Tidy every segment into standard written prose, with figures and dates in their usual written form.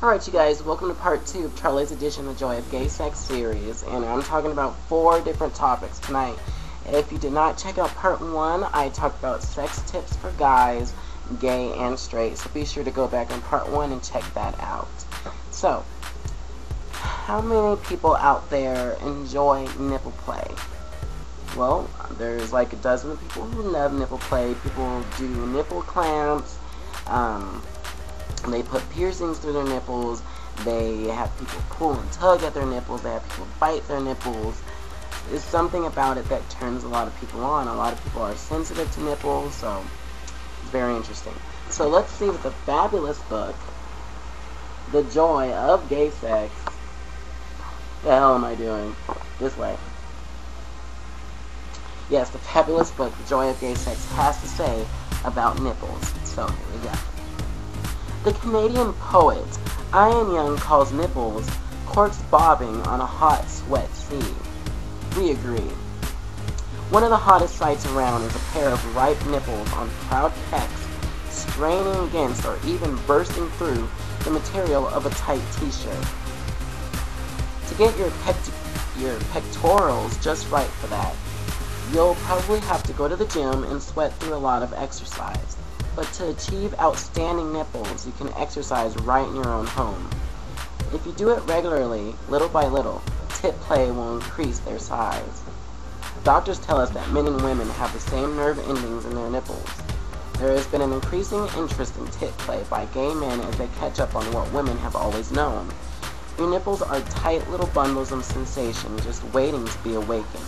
Alright, you guys, welcome to part 2 of Charlie's edition of the Joy of Gay Sex series, and I'm talking about 4 different topics tonight. If you did not check out part 1, I talked about sex tips for guys, gay and straight, so be sure to go back in part 1 and check that out. So, how many people out there enjoy nipple play? Well, there's like a dozen people who love nipple play. People do nipple clamps, they put piercings through their nipples, they have people pull and tug at their nipples, they have people bite their nipples. There's something about it that turns a lot of people on. A lot of people are sensitive to nipples, so it's very interesting. So let's see what the fabulous book, The Joy of Gay Sex, the hell am I doing? This way. Yes, the fabulous book, The Joy of Gay Sex, has to say about nipples. So here we go. The Canadian poet Ian Young calls nipples corks bobbing on a hot, sweat sea. We agree. One of the hottest sights around is a pair of ripe nipples on proud pecs, straining against or even bursting through the material of a tight t-shirt. To get your pectorals just right for that, you'll probably have to go to the gym and sweat through a lot of exercise. But to achieve outstanding nipples, you can exercise right in your own home. If you do it regularly, little by little, tit play will increase their size. Doctors tell us that men and women have the same nerve endings in their nipples. There has been an increasing interest in tit play by gay men as they catch up on what women have always known. Your nipples are tight little bundles of sensation just waiting to be awakened.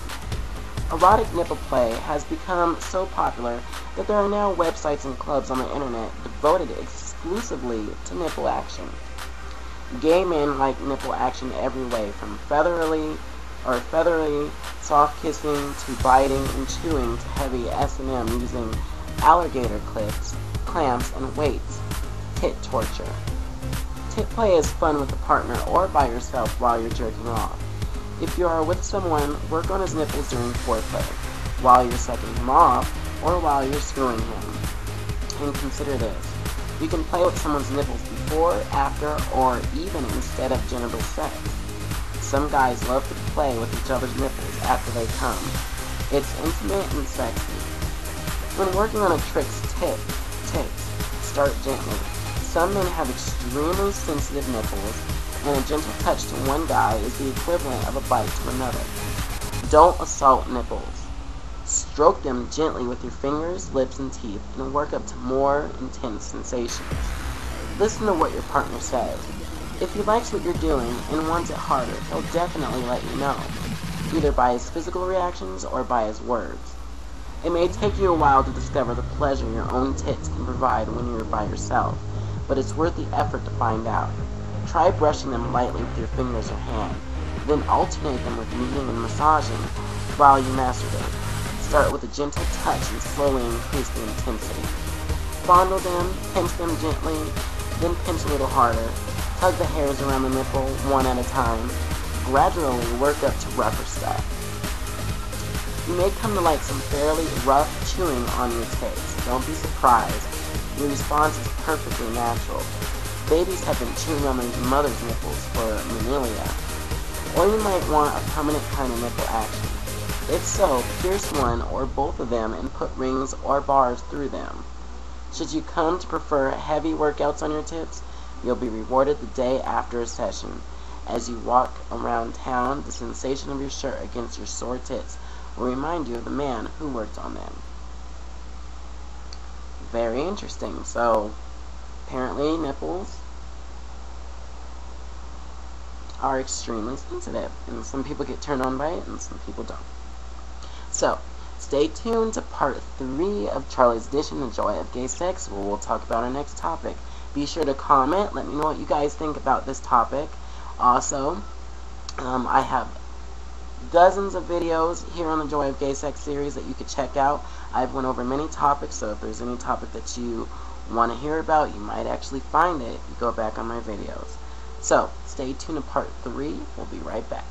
Erotic nipple play has become so popular that there are now websites and clubs on the internet devoted exclusively to nipple action. Gay men like nipple action every way, from feathery, soft kissing to biting and chewing to heavy S&M using alligator clips, clamps, and weights. Tit torture. Tit play is fun with a partner or by yourself while you're jerking off. If you are with someone, work on his nipples during foreplay, while you're sucking him off, or while you're screwing him. And consider this. You can play with someone's nipples before, after, or even instead of genital sex. Some guys love to play with each other's nipples after they come. It's intimate and sexy. When working on a trick's tips, start gently. Some men have extremely sensitive nipples, and a gentle touch to one guy is the equivalent of a bite to another. Don't assault nipples. Stroke them gently with your fingers, lips, and teeth, and work up to more intense sensations. Listen to what your partner says. If he likes what you're doing and wants it harder, he'll definitely let you know, either by his physical reactions or by his words. It may take you a while to discover the pleasure your own tits can provide when you're by yourself, but it's worth the effort to find out. Try brushing them lightly with your fingers or hand, then alternate them with kneading and massaging while you masturbate. Start with a gentle touch and slowly increase the intensity. Fondle them, pinch them gently, then pinch a little harder. Tug the hairs around the nipple one at a time. Gradually work up to rougher stuff. You may come to like some fairly rough chewing on your tits. Don't be surprised. Your response is perfectly natural. Babies have been chewing on their mother's nipples for millennia. Or you might want a permanent kind of nipple action. If so, pierce one or both of them and put rings or bars through them. Should you come to prefer heavy workouts on your tips, you'll be rewarded the day after a session. As you walk around town, the sensation of your shirt against your sore tits will remind you of the man who worked on them. Very interesting. So, apparently nipples are extremely sensitive, and some people get turned on by it and some people don't. So, stay tuned to part 3 of Charlie's edition, The Joy of Gay Sex, where we'll talk about our next topic. Be sure to comment, let me know what you guys think about this topic. Also, I have dozens of videos here on the Joy of Gay Sex series that you could check out. I've went over many topics, so if there's any topic that you want to hear about, you might actually find it if you go back on my videos. So, stay tuned to part 3. We'll be right back.